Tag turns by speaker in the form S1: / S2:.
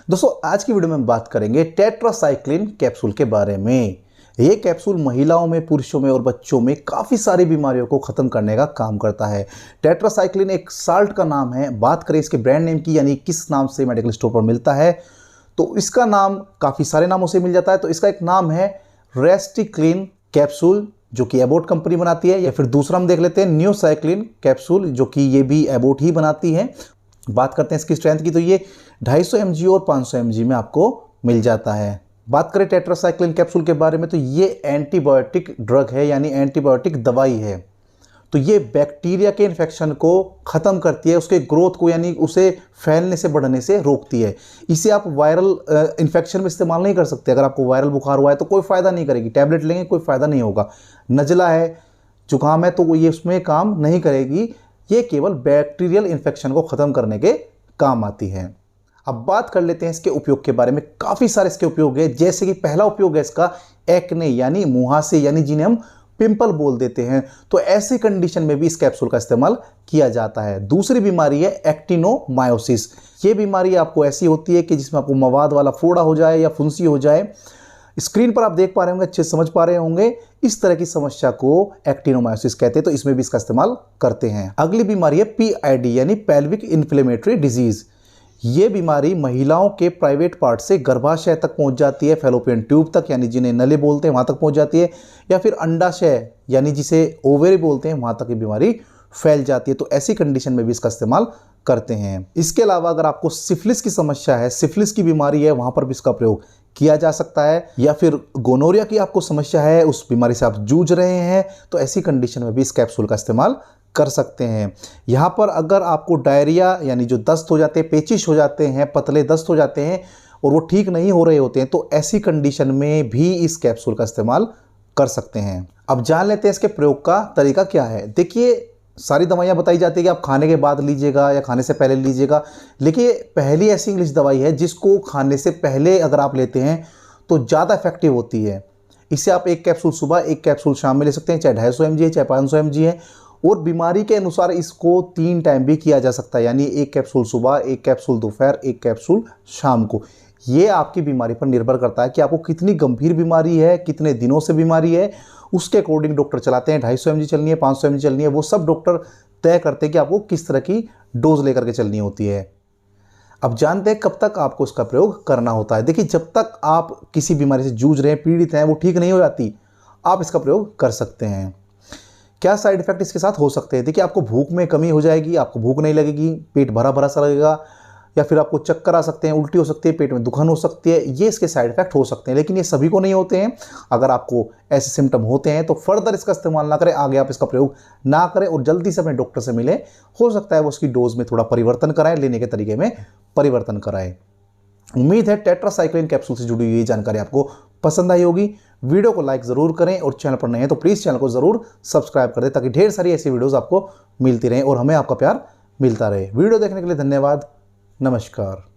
S1: दोस्तों आज की वीडियो में हम बात करेंगे टेट्रासाइक्लिन कैप्सूल के बारे में। ये कैप्सूल महिलाओं में, पुरुषों में और बच्चों में काफ़ी सारी बीमारियों को ख़त्म करने का काम करता है। टेट्रासाइक्लिन एक साल्ट का नाम है। बात करें इसके ब्रांड नेम की, यानी किस नाम से मेडिकल स्टोर पर मिलता है, तो इसका नाम काफ़ी सारे नामों से मिल जाता है। तो इसका एक नाम है रेस्टिक्लिन कैप्सूल, जो कि एबोट कंपनी बनाती है, या फिर दूसरा हम देख लेते हैं न्यूसाइक्लिन कैप्सूल, जो कि ये भी एबोट ही बनाती है। बात करते हैं इसकी स्ट्रेंथ की, तो ये 250 mg और 500 mg में आपको मिल जाता है। बात करें टेट्रासाइक्लिन कैप्सूल के बारे में, तो ये एंटीबायोटिक ड्रग है, यानी एंटीबायोटिक दवाई है। तो ये बैक्टीरिया के इन्फेक्शन को ख़त्म करती है, उसके ग्रोथ को, यानी उसे फैलने से, बढ़ने से रोकती है। इसे आप वायरल इन्फेक्शन में इस्तेमाल नहीं कर सकते। अगर आपको वायरल बुखार हुआ है तो कोई फ़ायदा नहीं करेगी, टैबलेट लेंगे कोई फ़ायदा नहीं होगा। नज़ला है, जुकाम है, तो ये उसमें काम नहीं करेगी। ये केवल बैक्टीरियल इन्फेक्शन को ख़त्म करने के काम आती है। अब बात कर लेते हैं इसके उपयोग के बारे में। काफ़ी सारे इसके उपयोग है, जैसे कि पहला उपयोग है इसका एक्ने, यानी मुहासे, यानी जिन्हें हम पिंपल बोल देते हैं। तो ऐसी कंडीशन में भी इस कैप्सूल का इस्तेमाल किया जाता है। दूसरी बीमारी है एक्टिनोमायोसिस। ये बीमारी आपको ऐसी होती है कि जिसमें आपको मवाद वाला फोड़ा हो जाए या फुंसी हो जाए। स्क्रीन पर आप देख पा रहे होंगे, अच्छे समझ पा रहे होंगे, इस तरह की समस्या को एक्टिनोमायोसिस कहते हैं। तो इसमें भी इसका इस्तेमाल करते हैं। अगली बीमारी है पीआईडी, यानी पेल्विक इन्फ्लेमेटरी डिजीज। ये बीमारी महिलाओं के प्राइवेट पार्ट से गर्भाशय तक पहुंच जाती है, फैलोपियन ट्यूब तक, यानी जिन्हें नले बोलते हैं वहां तक पहुंच जाती है, या फिर अंडाशय, यानी जिसे ओवेरी बोलते हैं, वहां तक ये बीमारी फैल जाती है। तो ऐसी कंडीशन में भी इसका इस्तेमाल करते हैं। इसके अलावा अगर आपको सिफिलिस की समस्या है, सिफिलिस की बीमारी है, वहां पर भी इसका प्रयोग किया जा सकता है। या फिर गोनोरिया की आपको समस्या है, उस बीमारी से आप जूझ रहे हैं, तो ऐसी कंडीशन में भी इस कैप्सूल का इस्तेमाल कर सकते हैं। यहाँ पर अगर आपको डायरिया, यानी जो दस्त हो जाते हैं, पेचिश हो जाते हैं, पतले दस्त हो जाते हैं और वो ठीक नहीं हो रहे होते हैं, तो ऐसी कंडीशन में भी इस कैप्सूल का इस्तेमाल कर सकते हैं। अब जान लेते हैं इसके प्रयोग का तरीका क्या है। देखिए, सारी दवाइयाँ बताई जाती है कि आप खाने के बाद लीजिएगा या खाने से पहले लीजिएगा, लेकिन पहली ऐसी इंग्लिश दवाई है जिसको खाने से पहले अगर आप लेते हैं तो ज़्यादा इफेक्टिव होती है। इसे आप एक कैप्सूल सुबह, एक कैप्सूल शाम में ले सकते हैं, चाहे 250 mg है, चाहे 500 mg है। और बीमारी के अनुसार इसको 3 टाइम भी किया जा सकता है, यानी एक कैप्सूल सुबह, एक कैप्सूल दोपहर, एक कैप्सूल शाम को। ये आपकी बीमारी पर निर्भर करता है कि आपको कितनी गंभीर बीमारी है, कितने दिनों से बीमारी है, उसके अकॉर्डिंग डॉक्टर चलाते हैं। 250 mg चलनी है, 500 mg चलनी है, वो सब डॉक्टर तय करते हैं कि आपको किस तरह की डोज लेकर के चलनी होती है। अब जानते हैं कब तक आपको इसका प्रयोग करना होता है। देखिए, जब तक आप किसी बीमारी से जूझ रहे हैं, पीड़ित हैं, वो ठीक नहीं हो जाती, आप इसका प्रयोग कर सकते हैं। क्या साइड इफेक्ट इसके साथ हो सकते हैं? देखिए, आपको भूख में कमी हो जाएगी, आपको भूख नहीं लगेगी, पेट भरा भरा सा लगेगा, या फिर आपको चक्कर आ सकते हैं, उल्टी हो सकती है, पेट में दुखन हो सकती है। ये इसके साइड इफेक्ट हो सकते हैं, लेकिन ये सभी को नहीं होते हैं। अगर आपको ऐसे सिम्टम होते हैं तो फर्दर इसका इस्तेमाल ना करें, आगे आप इसका प्रयोग ना करें और जल्दी से अपने डॉक्टर से मिलें। हो सकता है वो उसकी डोज में थोड़ा परिवर्तन कराएं, लेने के तरीके में परिवर्तन कराएं। उम्मीद है टेट्रासाइक्लिन कैप्सूल से जुड़ी हुई जानकारी आपको पसंद आई होगी। वीडियो को लाइक ज़रूर करें और चैनल पर नए हैं तो प्लीज़ चैनल को ज़रूर सब्सक्राइब कर दें, ताकि ढेर सारी ऐसी वीडियोस आपको मिलती रहें और हमें आपका प्यार मिलता रहे। वीडियो देखने के लिए धन्यवाद। नमस्कार।